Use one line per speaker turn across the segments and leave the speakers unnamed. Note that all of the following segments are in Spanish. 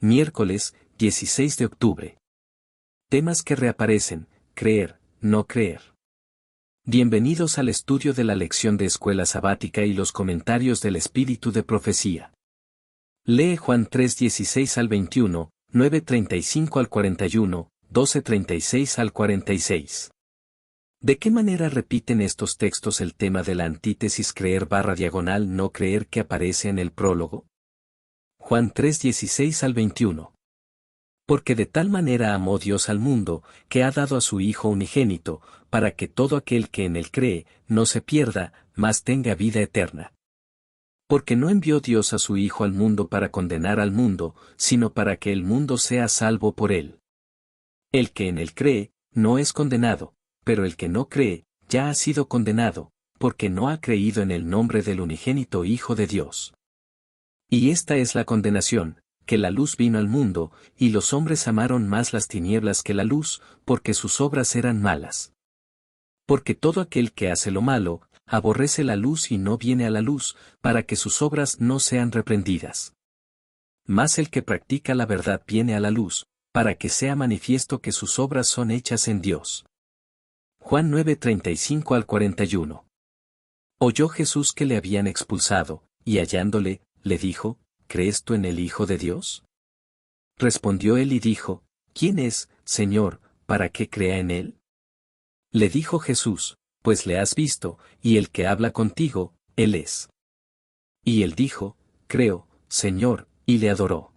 Miércoles, 16 de octubre. Temas que reaparecen: creer, no creer. Bienvenidos al estudio de la lección de escuela sabática y los comentarios del Espíritu de Profecía. Lee Juan 3:16 al 21, 9:35 al 41, 12:36 al 46. ¿De qué manera repiten estos textos el tema de la antítesis creer/no creer que aparece en el prólogo? Juan 3:16 al 21. Porque de tal manera amó Dios al mundo, que ha dado a su Hijo unigénito, para que todo aquel que en él cree, no se pierda, mas tenga vida eterna. Porque no envió Dios a su Hijo al mundo para condenar al mundo, sino para que el mundo sea salvo por él. El que en él cree, no es condenado, pero el que no cree, ya ha sido condenado, porque no ha creído en el nombre del unigénito Hijo de Dios. Y esta es la condenación, que la luz vino al mundo, y los hombres amaron más las tinieblas que la luz, porque sus obras eran malas. Porque todo aquel que hace lo malo, aborrece la luz y no viene a la luz, para que sus obras no sean reprendidas. Mas el que practica la verdad viene a la luz, para que sea manifiesto que sus obras son hechas en Dios. Juan 9:35 al 41. Oyó Jesús que le habían expulsado, y hallándole, le dijo: ¿Crees tú en el Hijo de Dios? Respondió él y dijo: ¿Quién es, Señor, para que crea en él? Le dijo Jesús: Pues le has visto, y el que habla contigo, él es. Y él dijo: Creo, Señor, y le adoró.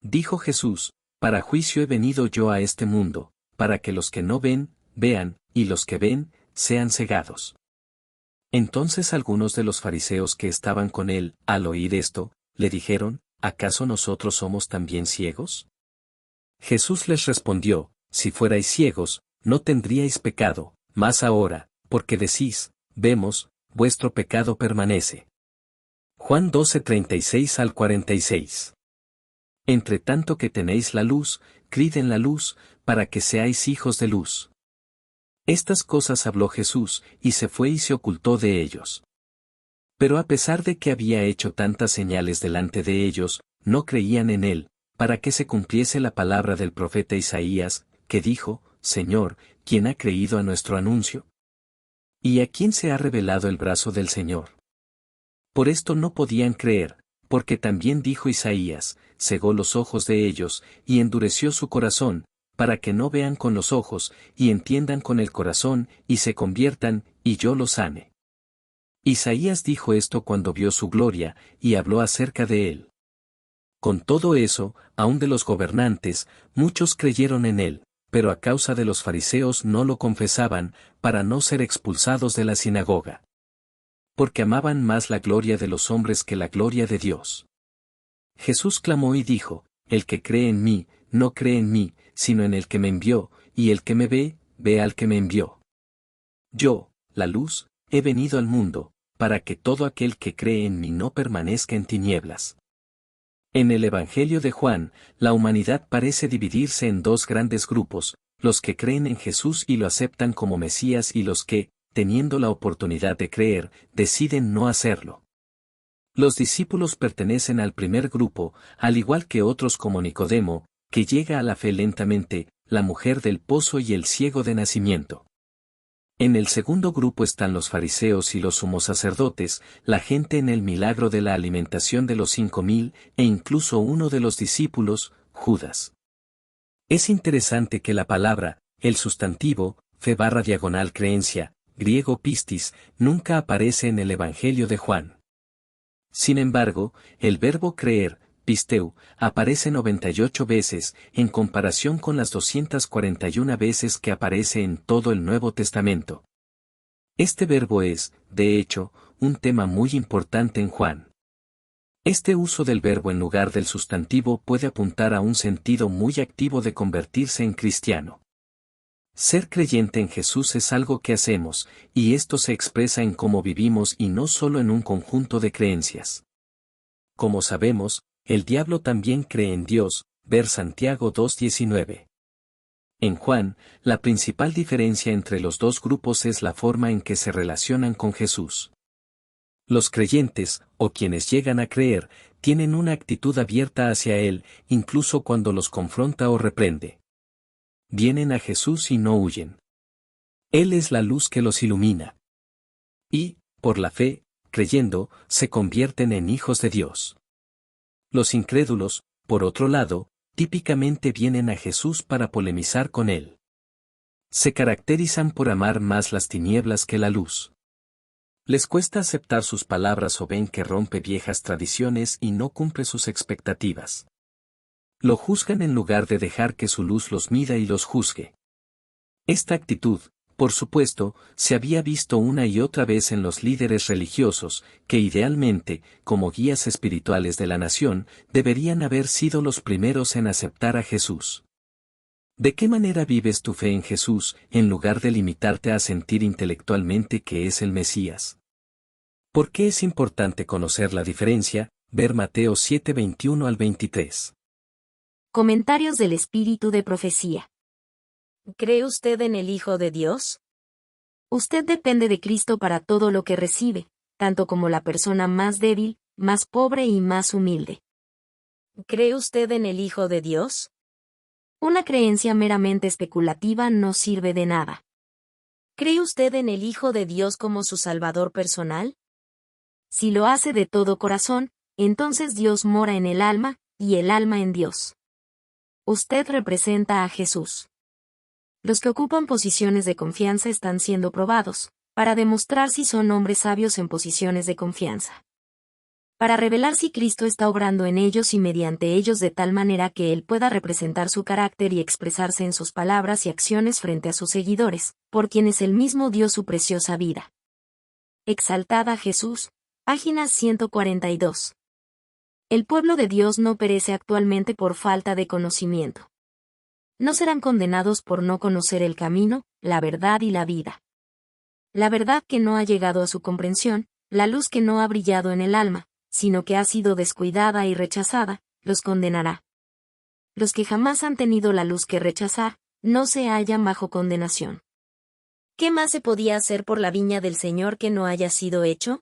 Dijo Jesús: Para juicio he venido yo a este mundo, para que los que no ven, vean, y los que ven, sean cegados. Entonces algunos de los fariseos que estaban con él, al oír esto, le dijeron: ¿Acaso nosotros somos también ciegos? Jesús les respondió: Si fuerais ciegos, no tendríais pecado, mas ahora, porque decís, vemos, vuestro pecado permanece. Juan 12:36 al 46. Entre tanto que tenéis la luz, crid en la luz, para que seáis hijos de luz. Estas cosas habló Jesús, y se fue y se ocultó de ellos. Pero a pesar de que había hecho tantas señales delante de ellos, no creían en él, para que se cumpliese la palabra del profeta Isaías, que dijo: Señor, ¿quién ha creído a nuestro anuncio? ¿Y a quién se ha revelado el brazo del Señor? Por esto no podían creer, porque también dijo Isaías: cegó los ojos de ellos, y endureció su corazón, para que no vean con los ojos, y entiendan con el corazón, y se conviertan, y yo los sane. Isaías dijo esto cuando vio su gloria, y habló acerca de él. Con todo eso, aun de los gobernantes, muchos creyeron en él, pero a causa de los fariseos no lo confesaban, para no ser expulsados de la sinagoga. Porque amaban más la gloria de los hombres que la gloria de Dios. Jesús clamó y dijo: El que cree en mí, no cree en mí, sino en el que me envió, y el que me ve, ve al que me envió. Yo, la luz, he venido al mundo, para que todo aquel que cree en mí no permanezca en tinieblas. En el Evangelio de Juan, la humanidad parece dividirse en dos grandes grupos: los que creen en Jesús y lo aceptan como Mesías, y los que, teniendo la oportunidad de creer, deciden no hacerlo. Los discípulos pertenecen al primer grupo, al igual que otros como Nicodemo, que llega a la fe lentamente, la mujer del pozo y el ciego de nacimiento. En el segundo grupo están los fariseos y los sumos sacerdotes, la gente en el milagro de la alimentación de los 5,000, e incluso uno de los discípulos, Judas. Es interesante que la palabra, el sustantivo, fe/creencia, griego pistis, nunca aparece en el Evangelio de Juan. Sin embargo, el verbo creer, pisteu, aparece 98 veces, en comparación con las 241 veces que aparece en todo el Nuevo Testamento. Este verbo es, de hecho, un tema muy importante en Juan. Este uso del verbo en lugar del sustantivo puede apuntar a un sentido muy activo de convertirse en cristiano. Ser creyente en Jesús es algo que hacemos, y esto se expresa en cómo vivimos y no solo en un conjunto de creencias. Como sabemos, el diablo también cree en Dios, ver Santiago 2:19. En Juan, la principal diferencia entre los dos grupos es la forma en que se relacionan con Jesús. Los creyentes, o quienes llegan a creer, tienen una actitud abierta hacia Él, incluso cuando los confronta o reprende. Vienen a Jesús y no huyen. Él es la luz que los ilumina. Y, por la fe, creyendo, se convierten en hijos de Dios. Los incrédulos, por otro lado, típicamente vienen a Jesús para polemizar con Él. Se caracterizan por amar más las tinieblas que la luz. Les cuesta aceptar sus palabras o ven que rompe viejas tradiciones y no cumple sus expectativas. Lo juzgan en lugar de dejar que su luz los mida y los juzgue. Esta actitud, por supuesto, se había visto una y otra vez en los líderes religiosos, que idealmente, como guías espirituales de la nación, deberían haber sido los primeros en aceptar a Jesús. ¿De qué manera vives tu fe en Jesús, en lugar de limitarte a sentir intelectualmente que es el Mesías? ¿Por qué es importante conocer la diferencia? Ver Mateo 7:21 al 23.
Comentarios del Espíritu de Profecía. ¿Cree usted en el Hijo de Dios? Usted depende de Cristo para todo lo que recibe, tanto como la persona más débil, más pobre y más humilde. ¿Cree usted en el Hijo de Dios? Una creencia meramente especulativa no sirve de nada. ¿Cree usted en el Hijo de Dios como su Salvador personal? Si lo hace de todo corazón, entonces Dios mora en el alma, y el alma en Dios. Usted representa a Jesús. Los que ocupan posiciones de confianza están siendo probados, para demostrar si son hombres sabios en posiciones de confianza. Para revelar si Cristo está obrando en ellos y mediante ellos de tal manera que Él pueda representar su carácter y expresarse en sus palabras y acciones frente a sus seguidores, por quienes Él mismo dio su preciosa vida. Exaltad a Jesús, página 142. El pueblo de Dios no perece actualmente por falta de conocimiento. No serán condenados por no conocer el camino, la verdad y la vida. La verdad que no ha llegado a su comprensión, la luz que no ha brillado en el alma, sino que ha sido descuidada y rechazada, los condenará. Los que jamás han tenido la luz que rechazar, no se hallan bajo condenación. ¿Qué más se podía hacer por la viña del Señor que no haya sido hecho?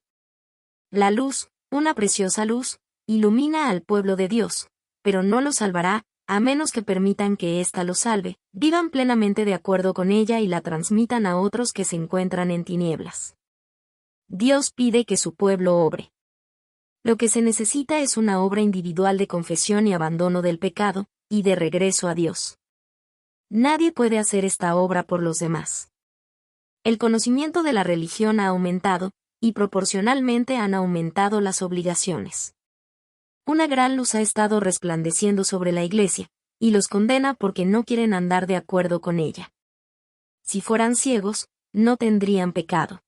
La luz, una preciosa luz, ilumina al pueblo de Dios, pero no lo salvará, a menos que permitan que ésta lo salve, vivan plenamente de acuerdo con ella y la transmitan a otros que se encuentran en tinieblas. Dios pide que su pueblo obre. Lo que se necesita es una obra individual de confesión y abandono del pecado, y de regreso a Dios. Nadie puede hacer esta obra por los demás. El conocimiento de la religión ha aumentado, y proporcionalmente han aumentado las obligaciones. Una gran luz ha estado resplandeciendo sobre la Iglesia, y los condena porque no quieren andar de acuerdo con ella. Si fueran ciegos, no tendrían pecado.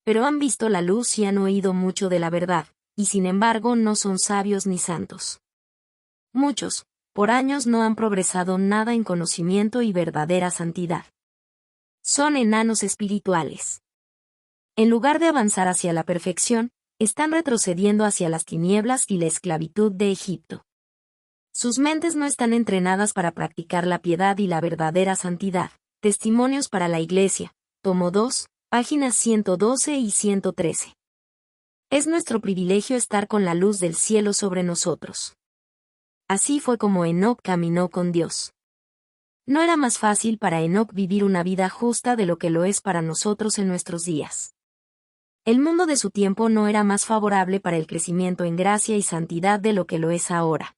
Pero han visto la luz y han oído mucho de la verdad, y sin embargo no son sabios ni santos. Muchos, por años no han progresado nada en conocimiento y verdadera santidad. Son enanos espirituales. En lugar de avanzar hacia la perfección, están retrocediendo hacia las tinieblas y la esclavitud de Egipto. Sus mentes no están entrenadas para practicar la piedad y la verdadera santidad. Testimonios para la Iglesia, tomo 2, páginas 112 y 113. Es nuestro privilegio estar con la luz del cielo sobre nosotros. Así fue como Enoc caminó con Dios. No era más fácil para Enoc vivir una vida justa de lo que lo es para nosotros en nuestros días. El mundo de su tiempo no era más favorable para el crecimiento en gracia y santidad de lo que lo es ahora.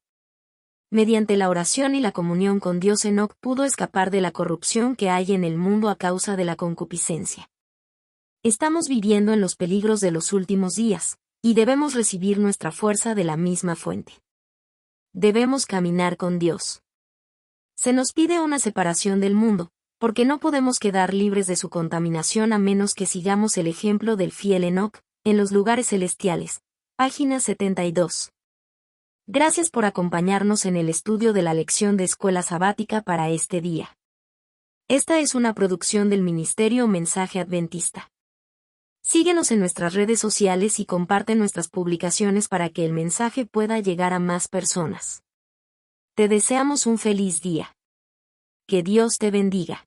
Mediante la oración y la comunión con Dios, Enoc pudo escapar de la corrupción que hay en el mundo a causa de la concupiscencia. Estamos viviendo en los peligros de los últimos días, y debemos recibir nuestra fuerza de la misma fuente. Debemos caminar con Dios. Se nos pide una separación del mundo, porque no podemos quedar libres de su contaminación a menos que sigamos el ejemplo del fiel Enoc, en los lugares celestiales. Página 72. Gracias por acompañarnos en el estudio de la lección de Escuela Sabática para este día. Esta es una producción del Ministerio Mensaje Adventista. Síguenos en nuestras redes sociales y comparte nuestras publicaciones para que el mensaje pueda llegar a más personas. Te deseamos un feliz día. Que Dios te bendiga.